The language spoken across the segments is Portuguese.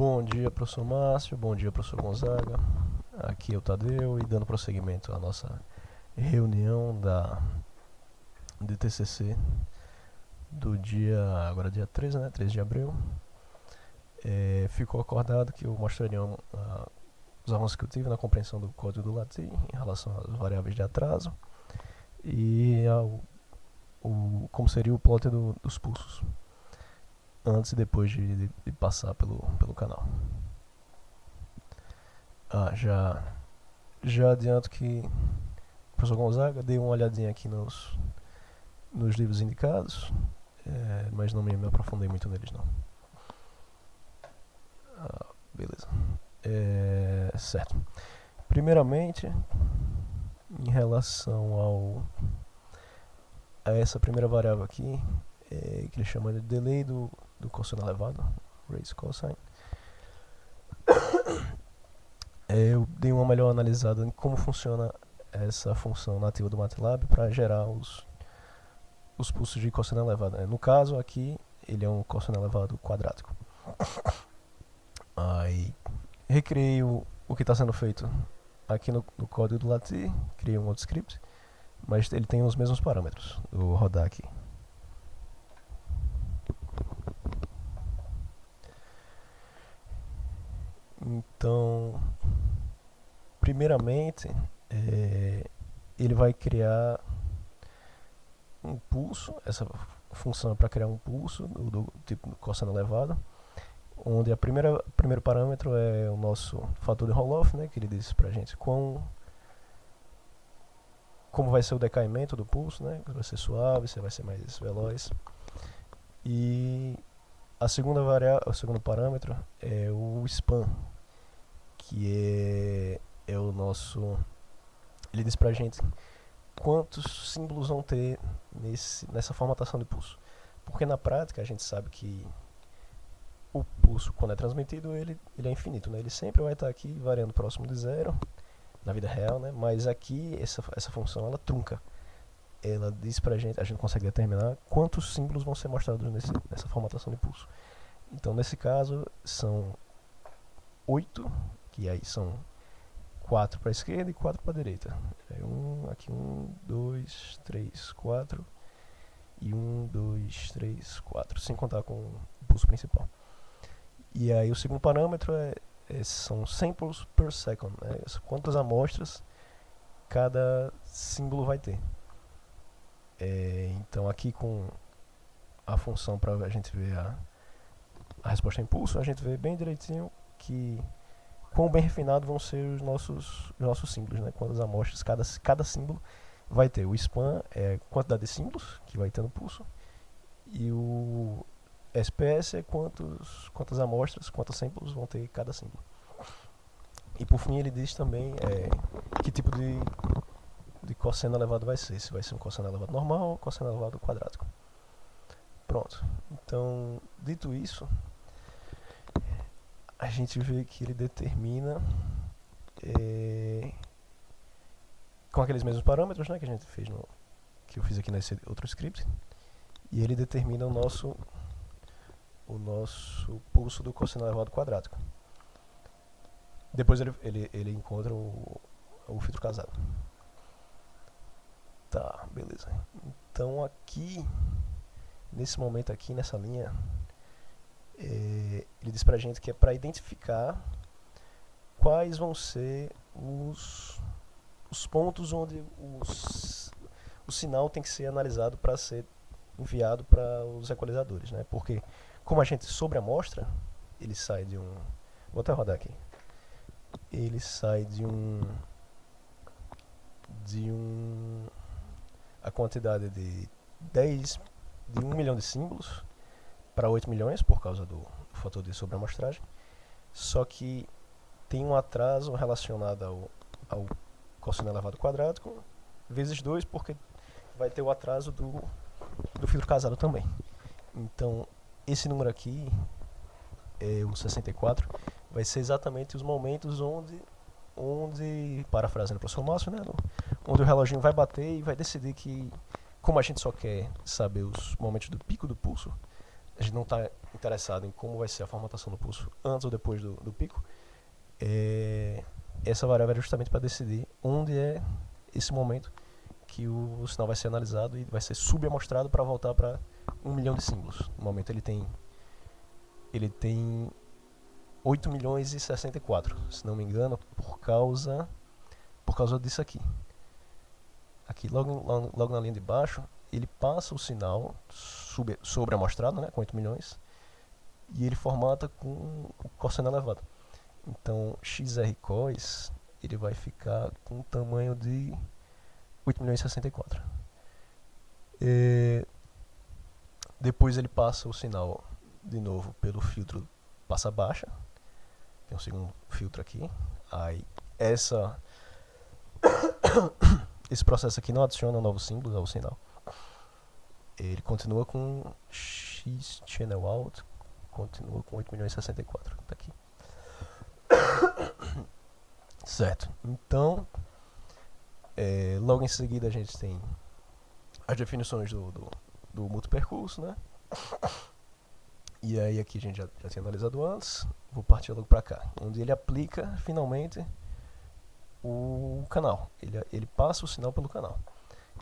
Bom dia, professor Márcio. Bom dia, professor Gonzaga. Aqui é o Tadeu e dando prosseguimento à nossa reunião de TCC do agora dia 13, né? 13 de abril. Ficou acordado que eu mostraria os avanços que eu tive na compreensão do código do Latim em relação às variáveis de atraso e como seria o plot dos pulsos antes e depois de passar pelo canal. Já adianto que o professor Gonzaga dei uma olhadinha aqui nos livros indicados, mas não me aprofundei muito neles não. Beleza. Certo. Primeiramente, em relação a essa primeira variável aqui, que ele chama de delay do cosseno elevado, raise cosine, eu dei uma melhor analisada em como funciona essa função nativa do MATLAB para gerar os pulsos de cosseno elevado. No caso aqui, ele é um cosseno elevado quadrático. Aí recriei o que está sendo feito aqui no código do Latim, criei um outro script, mas ele tem os mesmos parâmetros. Vou rodar aqui. Então, primeiramente, ele vai criar um pulso. Essa função é para criar um pulso do tipo cosseno elevado, onde o primeiro parâmetro é o nosso fator de Roloff, né, que ele diz pra gente como vai ser o decaimento do pulso, né, se vai ser suave, se vai ser mais veloz. E o segundo parâmetro é o span, que é o nosso... Ele diz pra gente quantos símbolos vão ter nessa formatação de pulso. Porque na prática a gente sabe que o pulso, quando é transmitido, ele é infinito, né? Ele sempre vai estar aqui variando próximo de zero na vida real, né? Mas aqui essa função ela trunca. Ela diz pra gente, a gente consegue determinar quantos símbolos vão ser mostrados nessa formatação de pulso. Então nesse caso são 8, que aí são 4 para a esquerda e 4 para a direita. Aqui 1, 2, 3, 4 e 1, 2, 3, 4, sem contar com o pulso principal. E aí o segundo parâmetro são samples per second, né? Quantas amostras cada símbolo vai ter. Então aqui com a função para a gente ver a resposta a impulso, a gente vê bem direitinho que quão bem refinado vão ser os nossos símbolos, né? Quantas amostras cada símbolo vai ter. O span é a quantidade de símbolos que vai ter no pulso, e o SPS é quantas amostras, quantos samples vão ter cada símbolo. E por fim ele diz também que tipo de cosseno elevado vai ser. Se vai ser um cosseno elevado normal ou um cosseno elevado quadrático. Pronto. Então, dito isso, a gente vê que ele determina com aqueles mesmos parâmetros, né, que a gente fez que eu fiz aqui nesse outro script, e ele determina o nosso pulso do cosseno elevado quadrático. Depois ele encontra o filtro casado. Tá, beleza. Então aqui, nesse momento aqui, nessa linha, ele diz pra gente que é para identificar quais vão ser os pontos onde o sinal tem que ser analisado para ser enviado para os equalizadores, né? Porque como a gente sobre a amostra, ele sai de um... Vou até rodar aqui. Ele sai de a quantidade de 1 milhão de símbolos para 8 milhões por causa do fator de sobreamostragem. Só que tem um atraso relacionado ao cosseno elevado quadrático vezes 2, porque vai ter o atraso do filtro casado também. Então esse número aqui, o 64, vai ser exatamente os momentos onde parafraseando o professor Márcio, né, onde o reloginho vai bater e vai decidir que, como a gente só quer saber os momentos do pico do pulso, a gente não está interessado em como vai ser a formatação do pulso antes ou depois do pico, essa variável é justamente para decidir onde é esse momento que o sinal vai ser analisado e vai ser subamostrado para voltar para 1 milhão de símbolos. No momento ele tem 8 milhões e 64, se não me engano, por causa disso aqui. Aqui, logo na linha de baixo, ele passa o sinal sobreamostrado, né, com 8 milhões, e ele formata com o cosseno elevado. Então, XR-cos, ele vai ficar com o tamanho de 8 milhões e 64. Depois ele passa o sinal de novo pelo filtro passa baixa. Tem um segundo filtro aqui. Aí esse processo aqui não adiciona novos símbolos ao sinal. Ele continua com X channel out, continua com 8 milhões e 64. Tá aqui. Certo. Então, logo em seguida a gente tem as definições do multipercurso, né? E aí aqui a gente já tinha analisado antes. Vou partir logo para cá, onde ele aplica finalmente o canal. Ele passa o sinal pelo canal.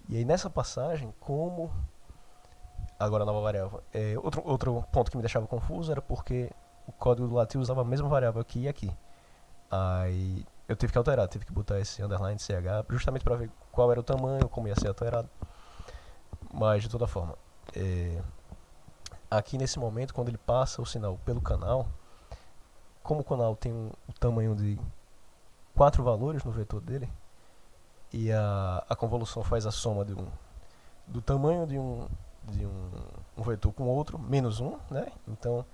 E aí nessa passagem, como agora a nova variável, outro ponto que me deixava confuso era porque o código do Latil usava a mesma variável aqui e aqui. Aí eu tive que alterar, tive que botar esse underline CH justamente para ver qual era o tamanho, como ia ser alterado. Mas de toda forma, aqui nesse momento, quando ele passa o sinal pelo canal, como o canal tem o tamanho de 4 valores no vetor dele, e a convolução faz a soma do tamanho de um vetor com outro, menos 1, né? Então,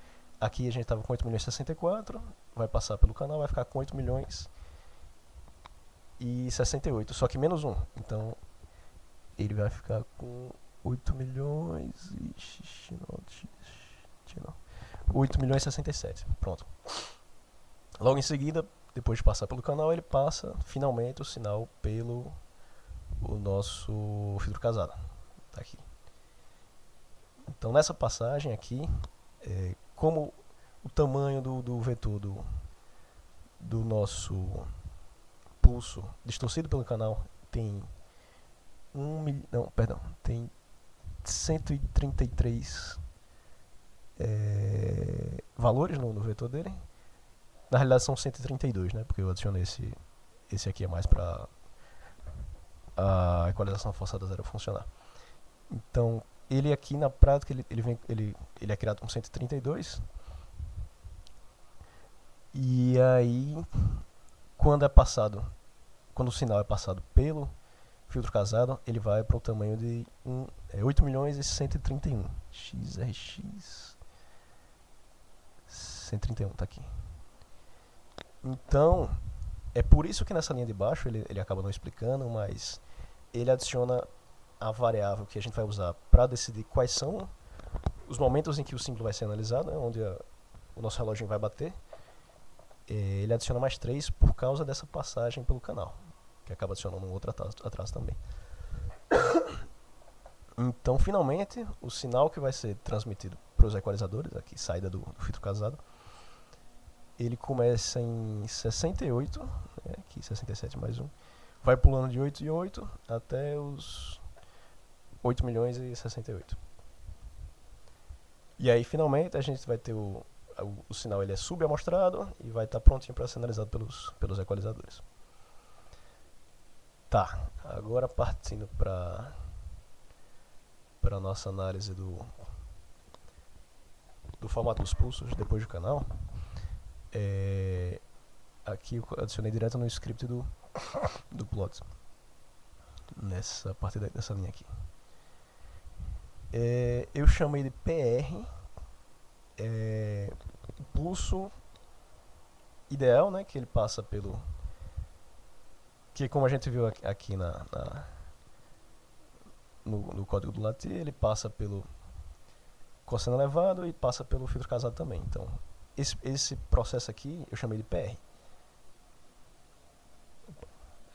aqui a gente estava com 8 milhões e 64, vai passar pelo canal, vai ficar com 8 milhões e 68, só que menos 1. Então, ele vai ficar com 8 milhões e 8 milhões e 67. Pronto. Logo em seguida, depois de passar pelo canal, ele passa finalmente o sinal pelo o nosso filtro casado. Tá aqui. Então nessa passagem aqui, como o tamanho do vetor do nosso pulso distorcido pelo canal tem tem 133 valores no vetor dele. Na realidade são 132, né? Porque eu adicionei esse aqui a mais para a equalização forçada zero funcionar. Então, ele aqui na prática ele é criado com 132. E aí, quando o sinal é passado pelo filtro casado, ele vai para o tamanho de 8 milhões e 131. XRX 131 tá aqui. Então, é por isso que nessa linha de baixo ele acaba não explicando, mas ele adiciona a variável que a gente vai usar para decidir quais são os momentos em que o símbolo vai ser analisado, né, onde o nosso relógio vai bater. Ele adiciona mais 3 por causa dessa passagem pelo canal, que acaba adicionando um outro atraso também. Então, finalmente, o sinal que vai ser transmitido para os equalizadores, aqui saída do filtro casado, ele começa em 68, né, aqui 67 mais 1, vai pulando de 8 em 8 até os 8 milhões e 68. E aí, finalmente, a gente vai ter o sinal ele é subamostrado e vai estar prontinho para ser analisado pelos equalizadores. Tá, agora partindo para a nossa análise do formato dos pulsos depois do canal. Aqui eu adicionei direto no script do plot, nessa parte dessa linha aqui. Eu chamei de PR o pulso ideal, né, que ele passa pelo, que como a gente viu aqui no código do Latir, ele passa pelo cosseno elevado e passa pelo filtro casado também. Então esse processo aqui eu chamei de PR.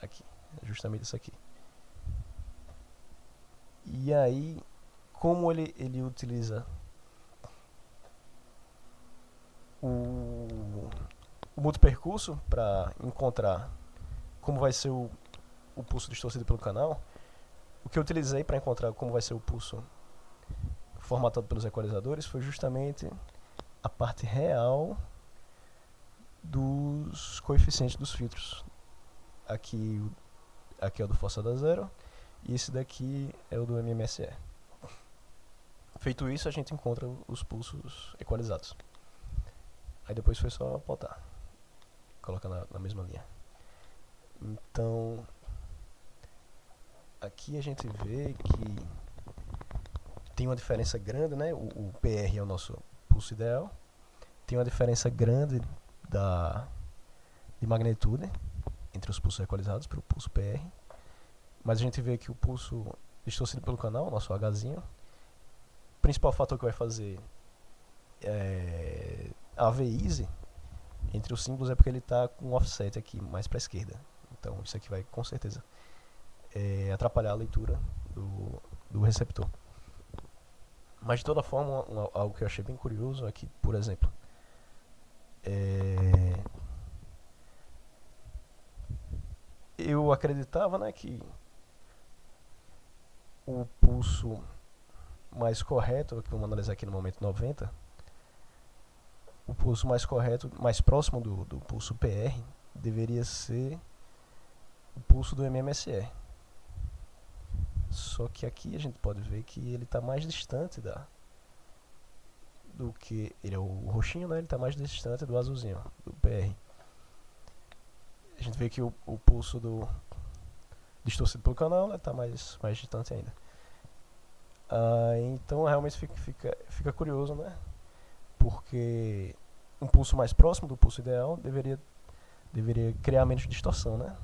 Aqui, justamente isso aqui. E aí, como ele utiliza o, o multipercurso para encontrar como vai ser o pulso distorcido pelo canal. O que eu utilizei para encontrar como vai ser o pulso formatado pelos equalizadores foi justamente a parte real dos coeficientes dos filtros. Aqui é o do forçado a zero e esse daqui é o do MMSE. Feito isso, a gente encontra os pulsos equalizados. Aí depois foi só plotar, colocar na mesma linha. Então, aqui a gente vê que tem uma diferença grande, né? O PR é o nosso pulso ideal. Tem uma diferença grande de magnitude entre os pulsos equalizados para o pulso PR. Mas a gente vê que o pulso distorcido pelo canal, o nosso Hzinho, o principal fator que vai fazer a V-easy entre os símbolos é porque ele está com um offset aqui mais para a esquerda. Então isso aqui vai com certeza atrapalhar a leitura do receptor. Mas de toda forma, algo que eu achei bem curioso é que, por exemplo, eu acreditava, né, que o pulso mais correto, que vamos analisar aqui no momento 90, o pulso mais correto, mais próximo do pulso PR, deveria ser o pulso do MMSE. Só que aqui a gente pode ver que ele está mais distante do que... Ele é o roxinho, né? Ele está mais distante do azulzinho, do PR. A gente vê que o pulso distorcido pelo canal está mais distante ainda. Então realmente fica curioso, né? Porque um pulso mais próximo do pulso ideal deveria criar menos distorção, né?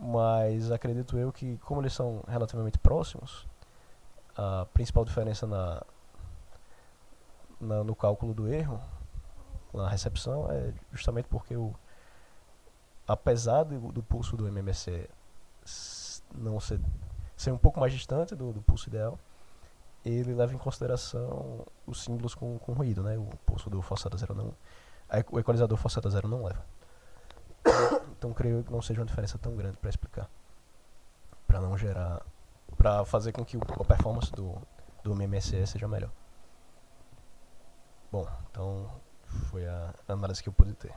Mas acredito eu que, como eles são relativamente próximos, a principal diferença no cálculo do erro, na recepção, é justamente porque apesar do pulso do MMSE não ser um pouco mais distante do pulso ideal, ele leva em consideração os símbolos com ruído, né? O pulso do forçado a zero não... O equalizador forçado a zero não leva. Então creio que não seja uma diferença tão grande para explicar, para não gerar, para fazer com que a performance do MMSE seja melhor. Bom, então foi a análise que eu pude ter.